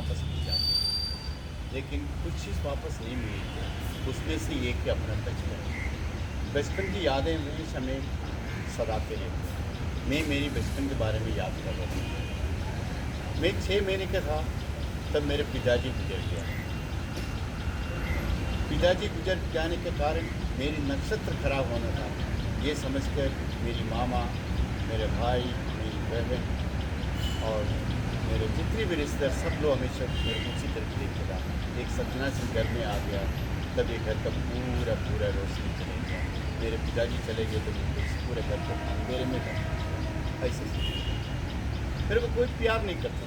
वापस मिल जाते हैं, लेकिन कुछ चीज़ वापस नहीं मिलती। उसमें से एक कि अपना बचपन, बचपन की यादें हमेशा हमें सताते रहते हैं। मैं मेरी बचपन के बारे में याद कर रहा था। मैं 6 महीने का था तब मेरे पिताजी गुजर गया। पिताजी गुजर जाने के कारण मेरी नक्षत्र खराब होना था, ये समझकर मेरी मामा, मेरे भाई, मेरी बहन और मेरे जितने भी रिश्तेदार सब लोग हमेशा मेरे को उसी तरह देखते था। एक सजना से घर में आ गया, तब ये घर का पूरा पूरा रोशनी चले गया। मेरे पिताजी चले गए तो पूरे घर को अंधेरे में था। ऐसे मेरे को कोई प्यार नहीं करता।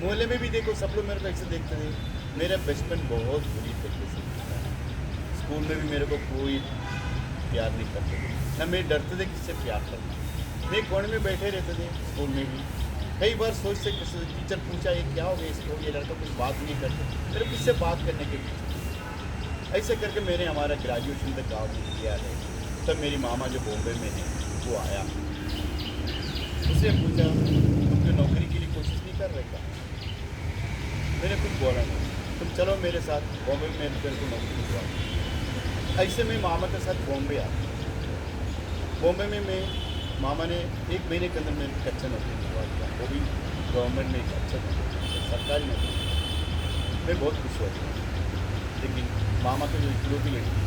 मोहल्ले में भी देखो सब लोग मेरे को ऐसे देखते थे। मेरा बचपन बहुत बुरी तरीके से बीता। स्कूल में भी मेरे को कोई प्यार नहीं करते थे, ना मैं डरते थे किससे प्यार करना। मैं कोने में बैठे रहते थे। स्कूल में भी कई बार सोचते किसी टीचर पूछा ये क्या हो गया इसको, ये लड़का कुछ बात नहीं करते, मेरे को किससे बात करने के पीछे। ऐसे करके मैंने हमारा ग्रेजुएशन तक गाँव में किया है। तब मेरी मामा जो बॉम्बे में है वो आया, उससे पूछा तुम जो नौकरी के लिए कोशिश नहीं कर रहे क्या। मैंने कुछ बोला नहीं, तुम चलो मेरे साथ बॉम्बे में मेरे को नौकरी दिलवा। ऐसे में मामा के साथ बॉम्बे आ। बॉम्बे में मैं मामा ने 1 महीने के अंदर मेरे को अच्छा नौकरी दिलवा दिया, वो भी गवर्नमेंट में एक अच्छा सरकारी नौकरी। मैं बहुत खुश हुआ था। लेकिन मामा के जो इकलौती लड़की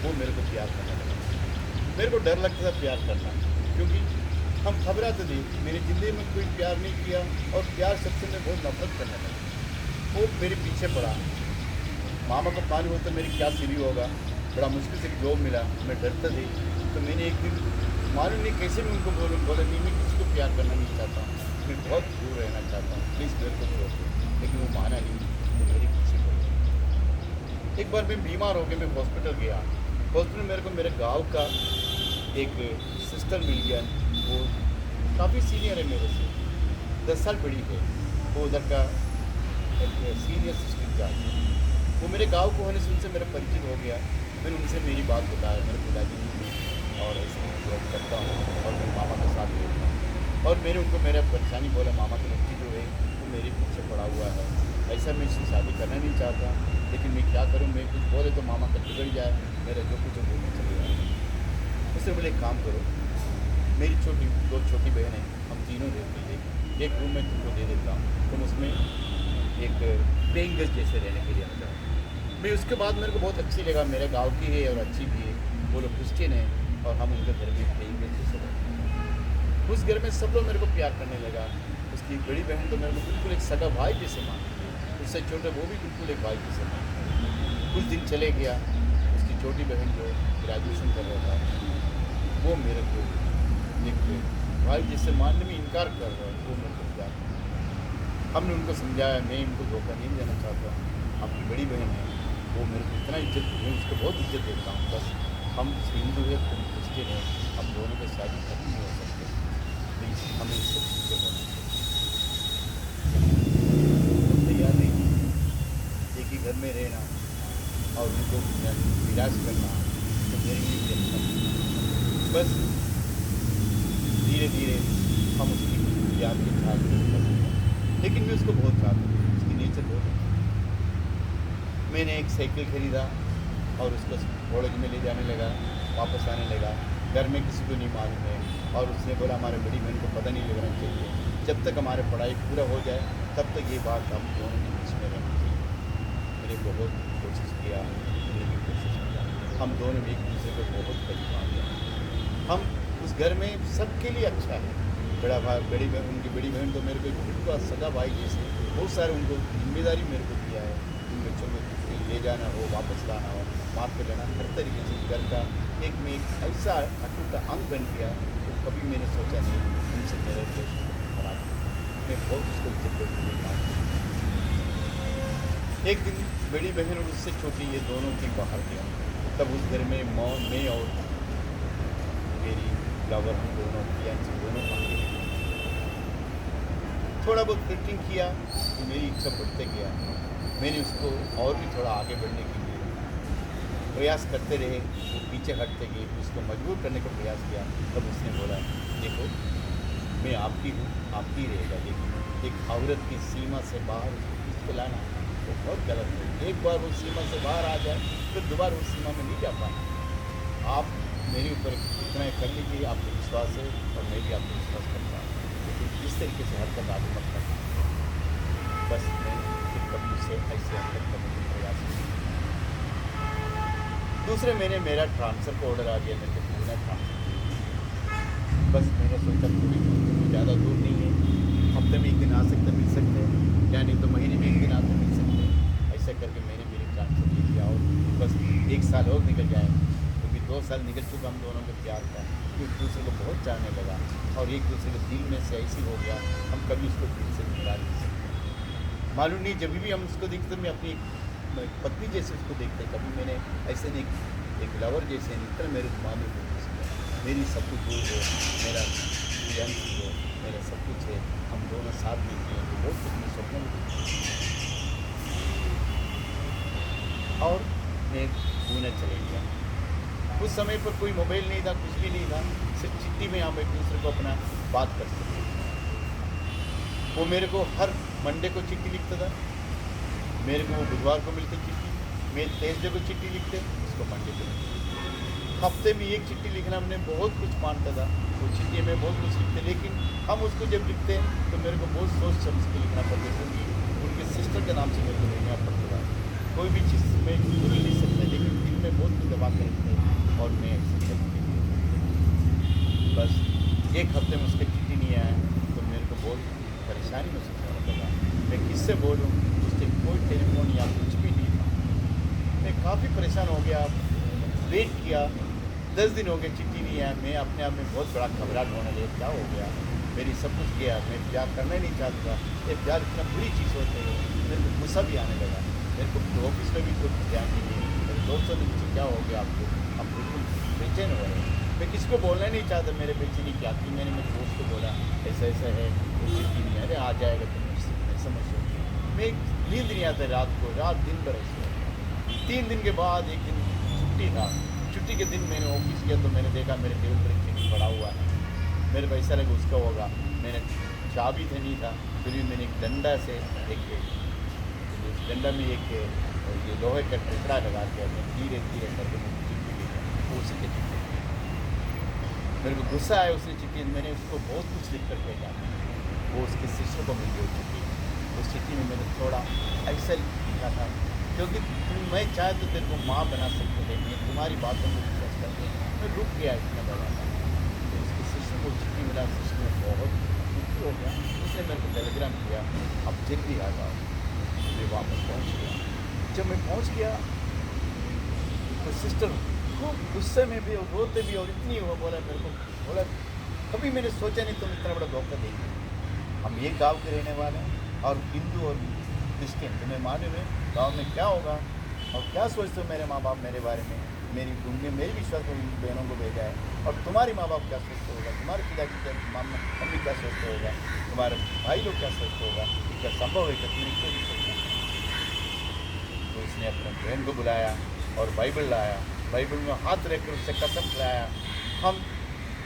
वो मेरे को प्यार करने लगा। मेरे को डर लगता था प्यार करना, क्योंकि हम घबराते थे। मेरी ज़िंदगी में कोई प्यार नहीं किया और प्यार सबसे मैं बहुत नफरत करने लगा। वो मेरे पीछे पड़ा। मामा को पानी होता मेरी क्या सीढ़ी होगा। बड़ा मुश्किल से जॉब मिला, मैं डरता थे। तो मैंने एक दिन मालूम नहीं कैसे मैं उनको बोला नहीं मैं किसी को प्यार करना नहीं चाहता हूँ, मैं बहुत दूर रहना चाहता हूँ, प्लीज़ मेरे को छोड़ दो। लेकिन वो माना नहीं, वो मेरे पीछे पड़ा। एक बार मैं बीमार हो गया, मैं हॉस्पिटल गया। हॉस्पिटल मेरे को मेरे गाँव का एक सिस्टर मिल गया। वो काफ़ी सीनियर है मेरे से, 10 साल बड़ी है। वो उधर का सीनियर सिस्टर का। वो मेरे गांव को होने से उनसे मेरा परिचय हो गया। मैंने उनसे मेरी बात बताया, मेरे पिताजी ने, और ऐसे जॉब करता हूँ और मेरे मामा के साथ रहता हूँ। और मैंने उनको मेरा परेशानी बोला, मामा की लड़की जो है वो मेरे पीछे पड़ा हुआ है, ऐसा मैं इससे शादी करना नहीं चाहता, लेकिन मैं क्या करूँ, मैं कुछ बोले तो मामा का बिगड़ जाए, मेरा जो कुछ बोलने चले जाए। उससे बोले एक काम करो, मेरी दो छोटी बहन है, हम तीनों रहते हैं, एक रूम में तुमको दे देता हूँ, तुम उसमें एक पेइंग गेस्ट जैसे रहने के लिए आ जाओ। मैं उसके बाद मेरे को बहुत अच्छी लगा, मेरे गांव की है और अच्छी भी है, वो लोग क्रिश्चियन है और हम उनके घर में पेइंग गेस्ट जैसे रहते हैं। उस घर में सब लोग मेरे को प्यार करने लगा। उसकी बड़ी बहन तो मेरे को बिल्कुल एक सगा भाई जैसे मानती है, उससे छोटे वो भी बिल्कुल एक भाई जैसे मानती है। कुछ दिन चले गया, उसकी छोटी बहन जो ग्रेजुएशन कर रहा था वो मेरे को एक भाई जैसे मानने में इनकार कर रहा है, वो मेरे को प्यार करता है। हमने उनको समझाया, मैं इनको धोखा नहीं देना चाहता, आपकी बड़ी बहन है, वो मेरे को इतना इज्जत, मैं उसको बहुत इज्जत देता हूँ, बस हम हिंदू है, तुम क्रिश्चियन है, हम दोनों की शादी खत्म नहीं हो सकते, प्लीज़ हमें इससे पीछे होना चाहिए। तैयार नहीं, एक ही घर में रहना और उनको विराज करना तो मेरे लिए भी अच्छा नहीं। बस धीरे धीरे हम उसकी याद के साथ, लेकिन मैं उसको बहुत चाहता हूँ, उसकी नेचर बहुत है। मैंने एक साइकिल खरीदा और उसको कॉलेज में ले जाने लगा, वापस आने लगा। घर में किसी को नहीं मालूम है और उसने बोला हमारे बड़ी बहन को पता नहीं लगना चाहिए, जब तक हमारे पढ़ाई पूरा हो जाए तब तक ये बात हम दोनों के बीच में रहनी चाहिए। मैंने बहुत कोशिश किया, लेकिन कोशिश किया, हम दोनों एक दूसरे को बहुत करीब आ गए। हम उस घर में सबके लिए अच्छा है। बड़ा भाई, बड़ी बहन, उनकी बड़ी बहन तो मेरे को बिल्कुल सगा भाई जैसे, बहुत सारे उनको जिम्मेदारी मेरे को दिया है। उन बच्चों को ले जाना हो, वापस लाना हो, मार कर लेना, हर तरीके से घर का एक में एक ऐसा अटूट अंग बन गया। तो कभी मैंने सोचा नहीं उनसे मेरा रिलेशन खराब। मैं बहुत उसको इज्जत करती हूँ। एक दिन बड़ी बहन और उससे छोटी ये दोनों की बाहर गया, तब उस घर में मैं और मेरी लवर, हम दोनों फियांसी दोनों बाहर गए। थोड़ा बहुत फ्लिर्टिंग किया तो मेरी इच्छा बढ़ते गया। मैंने उसको और भी थोड़ा आगे बढ़ने के लिए प्रयास करते रहे, वो पीछे हटते गए, उसको मजबूर करने का प्रयास किया। तब उसने बोला देखो मैं आपकी हूँ, आपकी रहेगा, लेकिन एक औरत की सीमा से बाहर उसको खींच के लाना वो बहुत गलत है। एक बार वो सीमा से बाहर आ जाए फिर दोबारा उस सीमा में नहीं जा पाना। आप मेरे ऊपर इतना कर लीजिए, आपको विश्वास है और मैं भी आपको विश्वास करता हूँ, लेकिन इस तरीके से हरकत आगे मत करना। बस मैं फिर कभी उससे ऐसे हरकत करने का प्रयास नहीं। दूसरे महीने मेरा ट्रांसफ़र का ऑर्डर आ गया, मेरे को पूना ट्रांसफ़र। बस मैंने सोचा थोड़ी ज़्यादा दूर नहीं है, हफ्ते में एक दिन आ सकते मिल सकते हैं, या नहीं तो महीने में एक दिन आते मिल सकते हैं। ऐसा करके मैंने मेरी ट्रांसफ़र ले लिया और बस 1 साल और निकल जाए, क्योंकि 2 साल निकल चुका हम दोनों का प्यार था, एक दूसरे को बहुत चाहने लगा और एक दूसरे के दिल में से ऐसी हो गया हम कभी उसको दिल से निकाल नहीं सकते। मालूम नहीं जब भी हम उसको देखते मैं अपनी पत्नी जैसे उसको देखते, कभी मैंने ऐसे नहीं, एक लवर जैसे नहीं, इतना मेरे दिमाग में मेरी सब कुछ वो है, मेरा एजेंसी है, मेरा सब कुछ है, हम दोनों साथ में हैं, तो बहुत कुछ मैं सपनों में और मैं पुणे चले गया। उस समय पर कोई मोबाइल नहीं था, कुछ भी नहीं था, सिर्फ चिट्ठी में हम एक दूसरे को अपना बात कर सकते थे। वो मेरे को हर मंडे को चिट्ठी लिखता था, मेरे को वो बुधवार को मिलती चिट्ठी, मैं थर्सडे को चिट्ठी लिखते, उसको मंडे को मिलती। हफ्ते में एक चिट्ठी लिखना हमने बहुत कुछ मानता था, वो चिट्ठी में बहुत कुछ लिखते, लेकिन हम उसको जब लिखते तो मेरे को बहुत सोच समझ के लिखना पड़ता, क्योंकि उनके सिस्टर के नाम से मेरे को लिखना पड़ता था। कोई भी चीज़ में भूल नहीं सकते, लेकिन दिल में बहुत कुछ दबा के रखते और मैं बस एक हफ्ते में उसकी चिट्ठी नहीं आया तो मेरे को बहुत परेशानी महसूस हो रहा था। मैं किससे बोलूँ, उससे कोई टेलीफोन या कुछ भी नहीं था। मैं काफ़ी परेशान हो गया, वेट किया, 10 दिन हो गए चिट्ठी नहीं आया। मैं अपने आप में बहुत बड़ा घबराहट होने लगा, क्या हो गया, मेरी सब कुछ गया, मैं प्यार करना ही नहीं चाहता। ये प्यार इतना बुरी चीज़ होती है, मेरे को गुस्सा भी आने लगा। मेरे को ऑफिस में भी कुछ ध्यान नहीं दिया, मेरे दोस्तों ने मुझे क्या हो गया आपको, हम बिल्कुल बेचैन हो रहे हैं। मैं किसको बोलना ही नहीं चाहता, मेरे बेचैनी क्या थी। मैंने मेरे दोस्त को बोला ऐसा ऐसा है, वो चिट्ठी नहीं, अरे आ जाएगा तुम समझ लो। मैं नींद नहीं आता रात को, रात दिन भर ऐसे। 3 दिन के बाद एक दिन छुट्टी था, छुट्टी के दिन मैंने ऑफिस किया तो मैंने देखा मेरे टेबल पर एक चिट्ठी पड़ा हुआ है। मेरे को ऐसा लगा उसका होगा, मैंने चाबी तो नहीं था, फिर भी मैंने एक डंडा से एक डंडा में एक ये लोहे का टुकड़ा लगा दिया, मैं धीरे धीरे करके मुझे चिट्ठी दी, उसी की चिट्ठी। मेरे को गुस्सा आया उसने चिट्ठी, मैंने उसको बहुत कुछ लिख कर भेजा, वो उसके सिस्टर को मिल गई चिट्ठी। उस चिट्ठी में मैंने थोड़ा ऐसा लिखा था, क्योंकि मैं चाहे तो तेरे को माँ बना सकते थे, मैं तुम्हारी बातों को विश्वास करके मैं रुक गया इतना बड़ा था। तो उसके सिस्टर को चिट्ठी मिला, सिस्टर में बहुत दुखी हो गया, उसने मेरे को टेलीग्राम किया अब जल्दी आ जाओ। मैं वापस पहुँच गया। जब मैं पहुँच गया तो सिस्टर खूब गुस्से में भी और रोते भी और इतनी वो बोला मेरे को, बोला कभी मैंने सोचा नहीं तुम इतना बड़ा धोखा देंगे। हम ये गाँव के रहने वाले हैं और हिंदू और क्रिश्चियन, तुम्हें मालूम है गाँव में क्या होगा और क्या सोचते हो मेरे माँ बाप मेरे बारे में, मेरी उनने मेरी विश्वास को बहनों को भेजा है, और तुम्हारे माँ बाप क्या सोचते होगा, तुम्हारे पिताजी क्या मम्मी क्या सोचते होगा, तुम्हारे भाई लोग क्या सोचते होगा, क्या संभव है कि तुमने क्यों नहीं सोचा। तो उसने अपने बहन को बुलाया और बाइबल लाया, बाइबल में हाथ रखकर उससे कसम खिलाया हम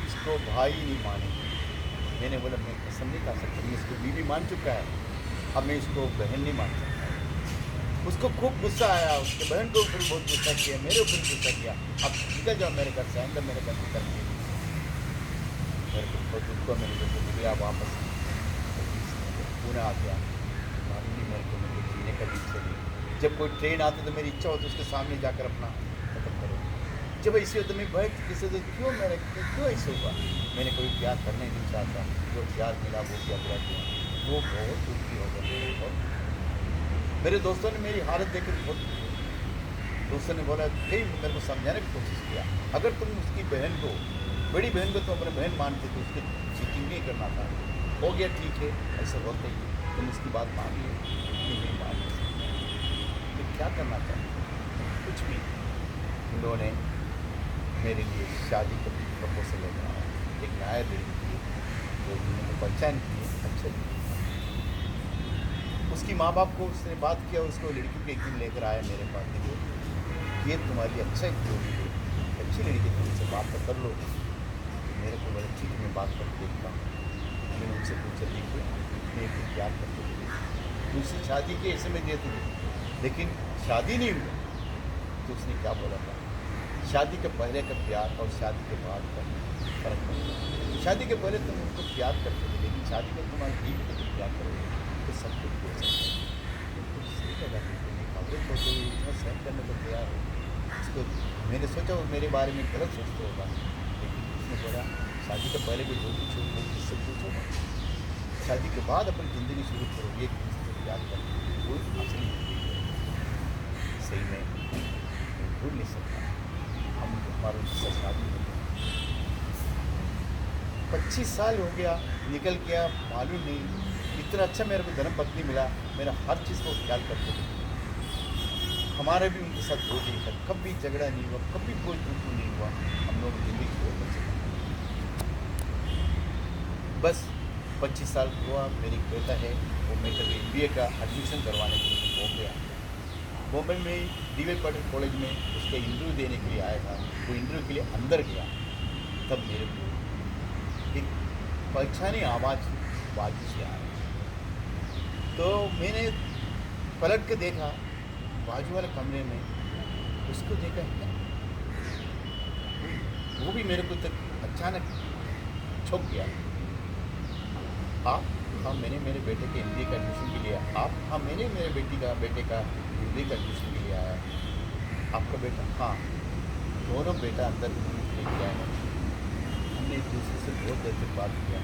इसको भाई नहीं मानेंगे। मैंने बोला मैं कसम नहीं खा सकता, मैं इसको बीवी मान चुका है, अब मैं इसको बहन नहीं मान सकता। उसको खूब गुस्सा आया, उसके बहन के ऊपर बहुत गुस्सा किया, मेरे ऊपर गुस्सा किया, अब निकल जाओ मेरे घर से, अंदर मेरे घर से करके मेरे को बहुत दुख को मेरे को गया वापस पुणे आ गया। मालूम नहीं मेरे को जीने का भी इच्छा नहीं। जब कोई ट्रेन आती तो मेरी इच्छा होती उसके सामने जाकर अपना खत्म करो। जब ऐसे होता मैं बैठ किसी तो क्यों मेरे क्यों ऐसे हुआ, मैंने कोई प्यार करना ही नहीं चाहता, जो प्यार मिला वो क्या बुरा किया, वो बहुत दुखी हो गया। मेरे दोस्तों ने मेरी हालत देखकर बहुत दुखी हुए। दोस्तों ने बोला कई मेरे को समझाने की कोशिश किया, अगर तुम उसकी बहन को, बड़ी बहन को तुम अपने बहन मानते तो उसको चीटिंग नहीं करना था, हो गया ठीक है, ऐसा होता ही, तुम उसकी बात मान लो, नहीं मान लो, तो क्या करना चाहते कुछ भी। उन्होंने मेरे लिए शादी का प्रपोजल लेकर आया, एक नया लड़की थी जो उन्होंने पहचान की अच्छे लड़की। उसकी माँ बाप को उसने बात किया, उसको लड़की को एक दिन लेकर आया मेरे पास, देखो ये तुम्हारी अच्छा जोड़ी है, अच्छी लड़की तुमसे बात तो कर लो। मेरे को बोला ठीक है मैं बात करके देखता हूँ। मैंने उनसे पूछा, देखो मैं एक प्यार करते थे, दूसरी शादी के ऐसे में देते थे, लेकिन शादी नहीं हुई। तो उसने क्या बोला था, शादी के पहले का प्यार और शादी के बाद का फर्क नहीं है। शादी के पहले तुम उनको प्यार करते थे, लेकिन शादी में तुम्हारी बीवी को तुम प्यार करोगे तो सब कुछ हो सकता है। तो सही लगा कि खबरें तो इतना सहन करने को तैयार हो उसको। मैंने सोचा वो मेरे बारे में गलत सोचते होगा, लेकिन उसने बोला शादी के पहले भी जो कुछ हो वो किससे पूछो ना, शादी के बाद अपनी ज़िंदगी शुरू करो, ये किससे प्यार कर वो असली ज़िंदगी है। सही में मैं भूल नहीं सकता, हम हमारे उनसे शादी हो गई, 25 साल हो गया, निकल गया मालूम नहीं। इतना अच्छा मेरे को धर्म पत्नी मिला, मेरा हर चीज़ को ख्याल करते थे। हमारा भी उनके साथ हो नहीं था, कभी झगड़ा नहीं हुआ, कभी कोई दुख नहीं हुआ, हम लोग ज़िंदगी बहुत अच्छे थे। बस 25 साल हुआ, मेरी बेटा है, वो मैं कभी MBA का एडमिशन करवाने के लिए हो गया। बॉम्बे में DY पाटिल कॉलेज में उसका इंटरव्यू देने के लिए आया था। वो इंटरव्यू के लिए अंदर गया, तब मेरे को एक पहचानी आवाज़ बाजू से आ रही। तो मैंने पलट के देखा, बाजू वाले कमरे में उसको देखा है, वो भी मेरे को तक अचानक छुप गया। आप? हाँ, मैंने मेरे बेटे के MBA का एडमिशन के लिए। आप? हाँ, मैंने मेरे बेटे का MBA का एडमिशन के लिए आया। आपका बेटा? हाँ, दोनों बेटा अंदर लेके आए हैं। हमने एक दूसरे से बहुत देर तक बात किया,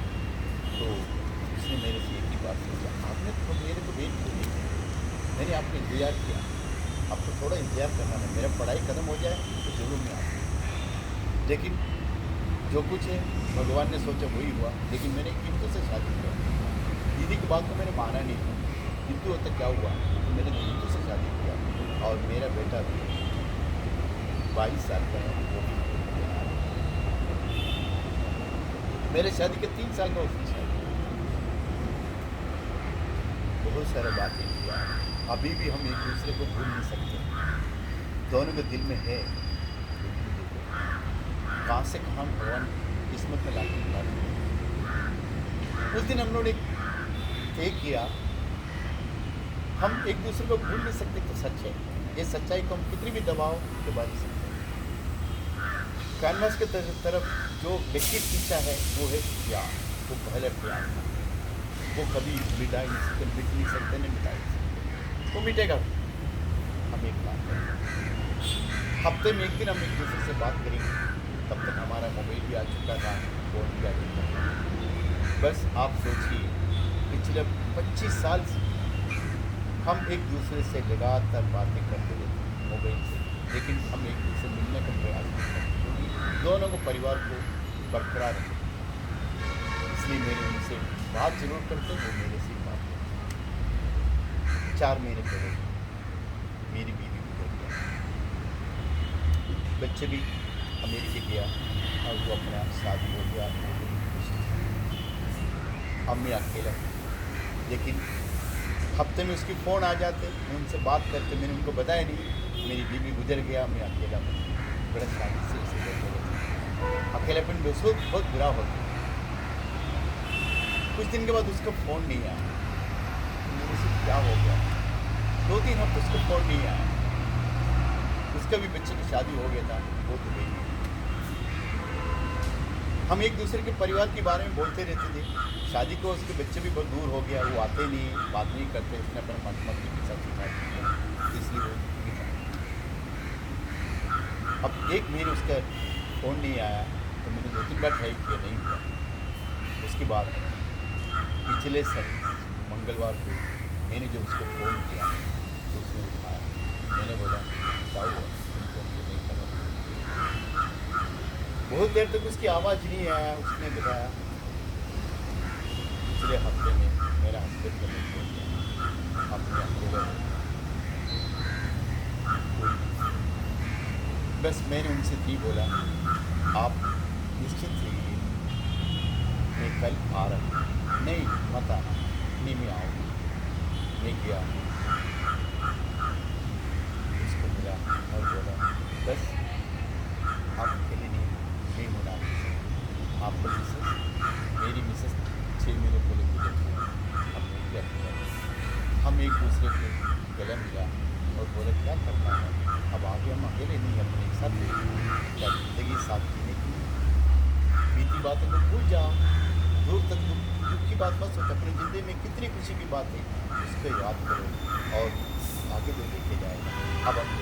तो उसने मेरे से एक ही बात पूछा, आपने तो मेरे को वेट क्यों नहीं किया? मैंने आपको इंतज़ार किया, आपको थोड़ा इंतज़ार करना है, मेरा पढ़ाई ख़त्म हो जाए तो ज़रूर मैं आऊँगा। लेकिन जो कुछ है भगवान ने सोचा वही हुआ। लेकिन मैंने हिंदू से शादी किया, दीदी की बात को मैंने माना नहीं था। हिंदू होता क्या हुआ, तो मैंने हिंदू से शादी किया, और मेरा बेटा 22 साल का है, वो भी मेरे शादी के 3 साल का उसकी शादी। बहुत सारे बातें किया, अभी भी हम एक दूसरे को भूल नहीं सकते, दोनों के दिल में है। लेकिन देखो कहाँ से कहाँ भगवान किस्मत में लाके बुला। उस दिन हम लोग एक तय किया, हम एक दूसरे को भूल नहीं सकते, तो सच है। ये सच्चाई को हम कितनी भी दबाव के बात सकते हैं। कैनवास के तरफ जो व्यक्ति पीछा है वो है प्यार, वो पहले प्यार था, वो कभी मिटा नहीं सकते, मिट नहीं सकते, नहीं मिटा नहीं सकते, वो मिटेगा। हम एक बात करें, हफ्ते में एक दिन हम एक दूसरे से बात करेंगे। तब तक हमारा मोबाइल भी आ चुका था, फ़ोन भी आ चुका था। बस आप सोचिए, पिछले 25 साल से हम एक दूसरे से लगातार बातें करते रहते मोबाइल से, लेकिन हम एक दूसरे से मिलने का प्रयास नहीं करते, क्योंकि दोनों को परिवार को बरकरार रखें। इसलिए मेरे उनसे बात जरूर करते, वो मेरे से बात करते। 4 महीने पहले मेरी बीवी गुजर गया, बच्चे भी अमेरिका गया, और वो अपना शादी हो गया, वो बड़ी खुशी थी। अब मैं अकेला, लेकिन हफ्ते में उसकी फ़ोन आ जाते, मैं उनसे बात करते। मैंने उनको बताया नहीं मेरी बीवी गुजर गया, मैं अकेला हूँ, बड़ा शादी से अकेलापन महसूस बहुत बुरा होता। कुछ दिन के बाद उसका फ़ोन नहीं आया, मेरे से क्या हो गया, 2-3 हफ्ते उसका फ़ोन नहीं आया। उसका भी बच्चे की शादी हो गया था, वो तो गई। हम एक दूसरे के परिवार के बारे में बोलते रहते थे, शादी को उसके बच्चे भी बहुत दूर हो गया, वो आते नहीं, बात नहीं करते, उसने अपने मर्जी के साथ सिखा, इसलिए वो अब एक महीने उसका फ़ोन नहीं आया, तो मैंने 2-3 बार ट्राई किया, नहीं हुआ। उसके बाद पिछले मंगलवार को मैंने जो उसको फ़ोन किया तो उसने उठाया। मैंने बोला क्या हुआ, तुमको नहीं करा। बहुत देर तक उसकी आवाज़ नहीं आया। उसने बताया पिछले हफ्ते में मेरा हस्बैंड का डेथ हो गया, अपने अकेला हो। बस मैंने उनसे भी बोला आप निश्चिंत रहिए, मैं कल आ रहा हूँ। नहीं मत आना, नहीं मैं आऊँगी। मैं गया, उसको मिला और बोला बस आप अकेले नहीं, मैं होना आपको मिसेस, मेरी मिसेस 6 महीने दूसरे को गले मिला और बोले क्या करना है, अब आगे हम अकेले नहीं अपने एक साथ रहेंगे, क्या ज़िंदगी साथ जीने की बीती बातों को भूल जाओ, दूर तक दुख की बात मत सोचो, अपनी ज़िंदगी में कितनी खुशी की बात है उसको याद करो और आगे जो लेके जाएगा। अब हम